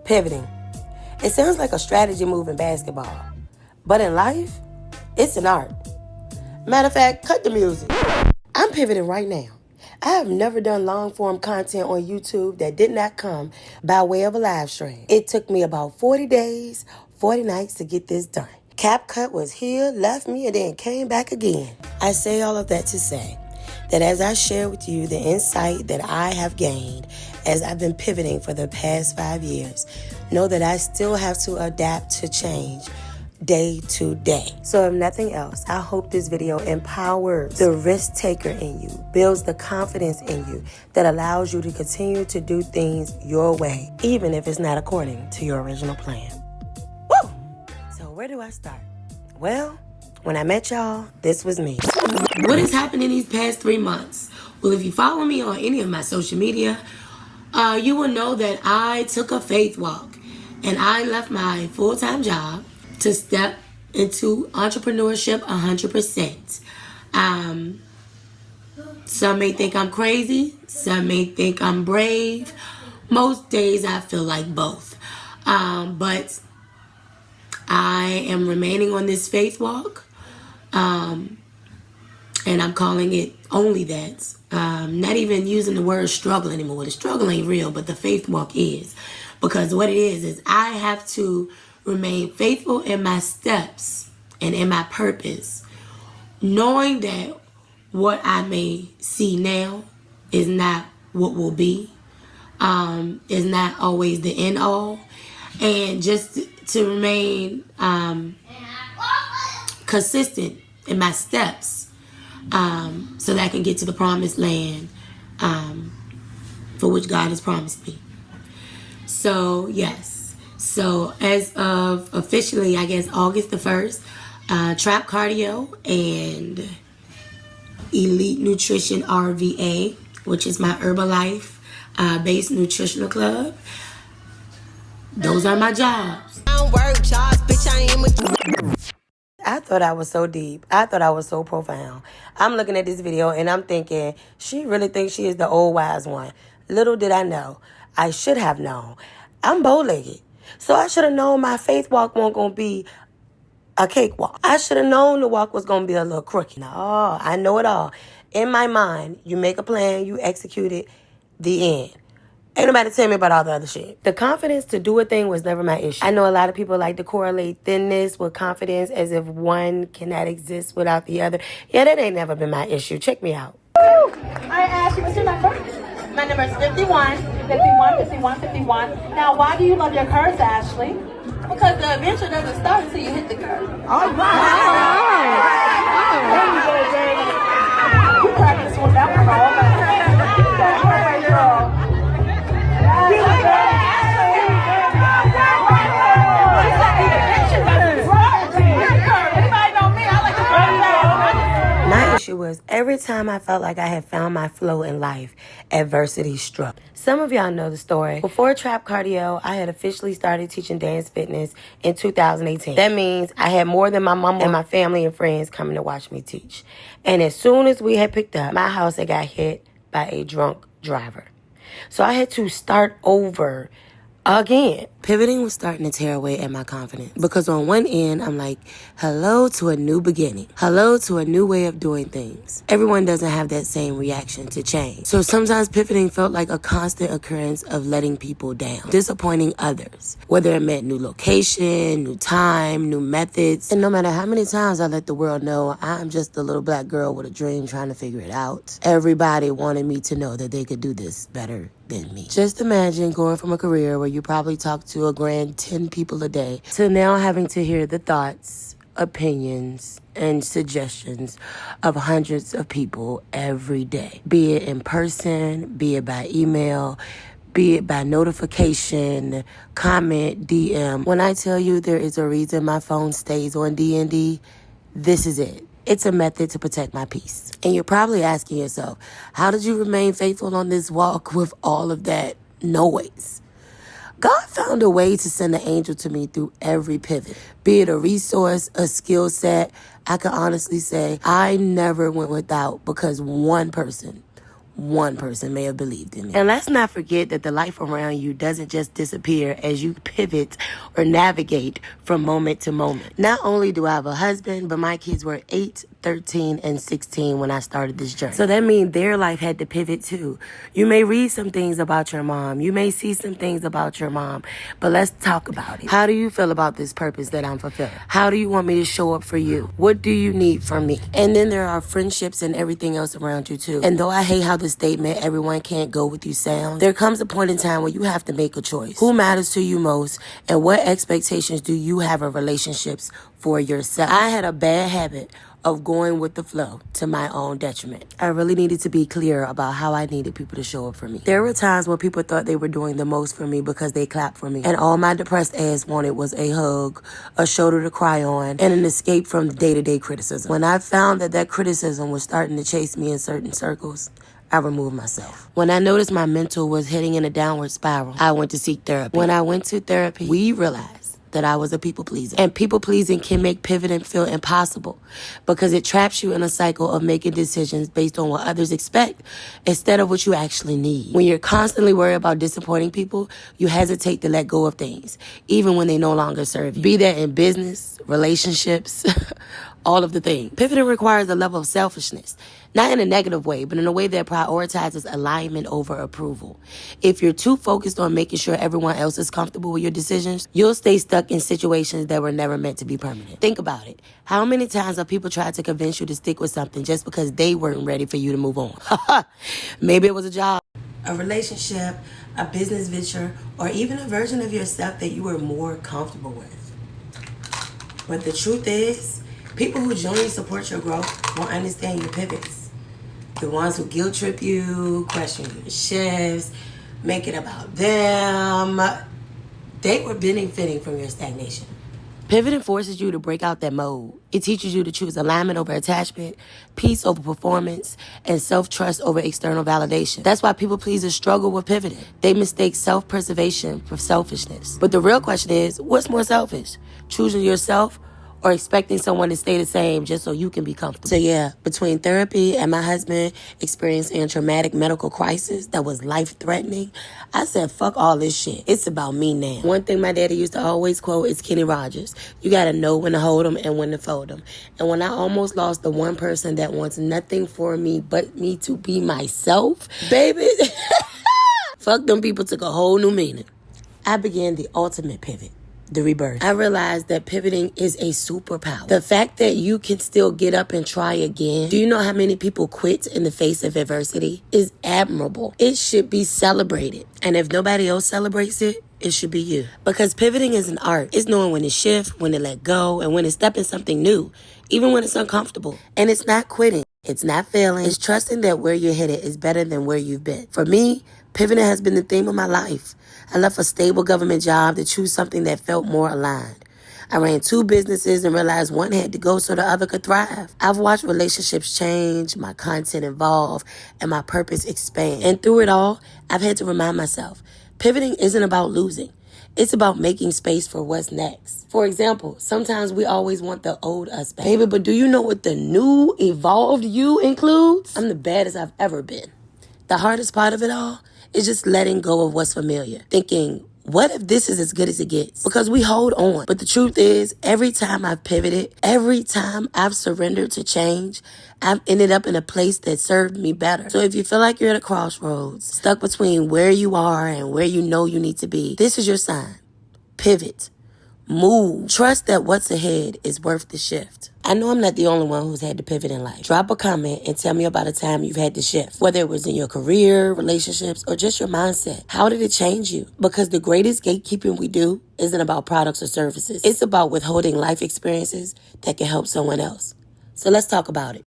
Pivoting. It sounds like a strategy move in basketball, but in life, it's an art. Matter of fact, cut the music. I'm pivoting right now. I have never done long-form content on YouTube that did not come by way of a live stream. It took me about 40 days, 40 nights to get this done. CapCut was here, left me, and then came back again. I say all of that to say that as I share with you the insight that I have gained as I've been pivoting for the past 5 years, know that I still have to adapt to change day to day. So if nothing else, I hope this video empowers the risk taker in you, builds the confidence in you that allows you to continue to do things your way, even if it's not according to your original plan. Woo! So where do I start? Well, when I met y'all, this was me. What has happened in these past 3 months? Well, if you follow me on any of my social media, you will know that I took a faith walk and I left my full-time job to step into entrepreneurship 100%. Some may think I'm crazy. Some may think I'm brave. Most days I feel like both. But I am remaining on this faith walk. And I'm calling it only that. Not even using the word struggle anymore. The struggle ain't real, but the faith walk is. Because what it is I have to remain faithful in my steps and in my purpose, knowing that what I may see now is not what will be, is not always the end all, and just to remain consistent in my steps, so that I can get to the promised land for which God has promised me. So yes. So as of officially, I guess August the 1st, Trap Cardio and Elite Nutrition RVA, which is my Herbalife based nutritional club. Those are my jobs. I thought I was so deep. I thought I was so profound. I'm looking at this video and I'm thinking, she really thinks she is the old wise one. Little did I know. I should have known. I'm bow-legged. So I should have known my faith walk wasn't going to be a cakewalk. I should have known the walk was going to be a little crooked. No, I know it all. In my mind, you make a plan, you execute it, the end. Ain't nobody tell me about all the other shit. The confidence to do a thing was never my issue. I know a lot of people like to correlate thinness with confidence as if one cannot exist without the other. Yeah, that ain't never been my issue. Check me out. I asked you, what's your number? My number is 51, 51, 51, 51. Now, why do you love your curves, Ashley? Because the adventure doesn't start until you hit the curve. All right. You practice with that one, girl. My issue was every time I felt like I had found my flow in life, adversity struck. Some of y'all know the story. Before Trap Cardio, I had officially started teaching dance fitness in 2018. That means I had more than my mama and my family and friends coming to watch me teach. And as soon as we had picked up, my house had got hit by a drunk driver. So I had to start over again. Pivoting was starting to tear away at my confidence because on one end, I'm like, hello to a new beginning. Hello to a new way of doing things. Everyone doesn't have that same reaction to change. So sometimes pivoting felt like a constant occurrence of letting people down, disappointing others, whether it meant new location, new time, new methods. And no matter how many times I let the world know I'm just a little black girl with a dream trying to figure it out, everybody wanted me to know that they could do this better than me. Just imagine going from a career where you probably talk to a grand 10 people a day to now having to hear the thoughts, opinions, and suggestions of hundreds of people every day. Be it in person, be it by email, be it by notification, comment, DM. When I tell you there is a reason my phone stays on D&D, this is it. It's a method to protect my peace. And you're probably asking yourself, how did you remain faithful on this walk with all of that noise? God found a way to send an angel to me through every pivot. Be it a resource, a skill set, I can honestly say I never went without because one person one person may have believed in me. And let's not forget that the life around you doesn't just disappear as you pivot or navigate from moment to moment. Not only do I have a husband, but my kids were 8, 13, and 16 when I started this journey. So that means their life had to pivot too. You may read some things about your mom. You may see some things about your mom, but let's talk about it. How do you feel about this purpose that I'm fulfilling? How do you want me to show up for you? What do you need from me? And then there are friendships and everything else around you too. And though I hate how the statement, everyone can't go with you sounds, there comes a point in time where you have to make a choice. Who matters to you most, and what expectations do you have of relationships for yourself? I had a bad habit of going with the flow to my own detriment. I really needed to be clear about how I needed people to show up for me. There were times when people thought they were doing the most for me because they clapped for me, and all my depressed ass wanted was a hug, a shoulder to cry on, and an escape from day-to-day criticism. When I found that criticism was starting to chase me in certain circles, I removed myself. When I noticed my mental was heading in a downward spiral, I went to seek therapy. When I went to therapy, we realized that I was a people pleaser. And people pleasing can make pivoting feel impossible because it traps you in a cycle of making decisions based on what others expect instead of what you actually need. When you're constantly worried about disappointing people, you hesitate to let go of things, even when they no longer serve you. Be that in business, relationships, all of the things. Pivoting requires a level of selfishness, not in a negative way, but in a way that prioritizes alignment over approval. If you're too focused on making sure everyone else is comfortable with your decisions, you'll stay stuck in situations that were never meant to be permanent. Think about it. How many times have people tried to convince you to stick with something just because they weren't ready for you to move on? Maybe it was a job, a relationship, a business venture, or even a version of yourself that you were more comfortable with. But the truth is, people who genuinely support your growth won't understand your pivots. The ones who guilt trip you, question your shifts, make it about them, they were benefiting from your stagnation. Pivoting forces you to break out that mode. It teaches you to choose alignment over attachment, peace over performance, and self-trust over external validation. That's why people pleasers struggle with pivoting. They mistake self-preservation for selfishness. But the real question is, what's more selfish? Choosing yourself or expecting someone to stay the same just so you can be comfortable? So yeah, between therapy and my husband experiencing a traumatic medical crisis that was life-threatening, I said, fuck all this shit. It's about me now. One thing my daddy used to always quote is Kenny Rogers. You gotta know when to hold them and when to fold them. And when I almost lost the one person that wants nothing for me but me to be myself, baby, fuck them people took a whole new meaning. I began the ultimate pivot. The rebirth. I realized that pivoting is a superpower. The fact that you can still get up and try again. Do you know how many people quit in the face of adversity? Is admirable. It should be celebrated. And if nobody else celebrates it, it should be you. Because pivoting is an art. It's knowing when to shift, when to let go, and when to step in something new, even when it's uncomfortable. And it's not quitting. It's not failing. It's trusting that where you're headed is better than where you've been. For me, pivoting has been the theme of my life. I left a stable government job to choose something that felt more aligned. I ran 2 businesses and realized one had to go so the other could thrive. I've watched relationships change, my content evolve, and my purpose expand. And through it all, I've had to remind myself, pivoting isn't about losing. It's about making space for what's next. For example, sometimes we always want the old us back. Baby, but do you know what the new, evolved you includes? I'm the baddest I've ever been. The hardest part of it all is just letting go of what's familiar. Thinking, what if this is as good as it gets? Because we hold on. But the truth is, every time I've pivoted, every time I've surrendered to change, I've ended up in a place that served me better. So if you feel like you're at a crossroads, stuck between where you are and where you know you need to be, this is your sign. Pivot. Move. Trust that what's ahead is worth the shift. I know I'm not the only one who's had to pivot in life. Drop a comment and tell me about a time you've had to shift, whether it was in your career, relationships, or just your mindset. How did it change you? Because the greatest gatekeeping we do isn't about products or services. It's about withholding life experiences that can help someone else. So let's talk about it.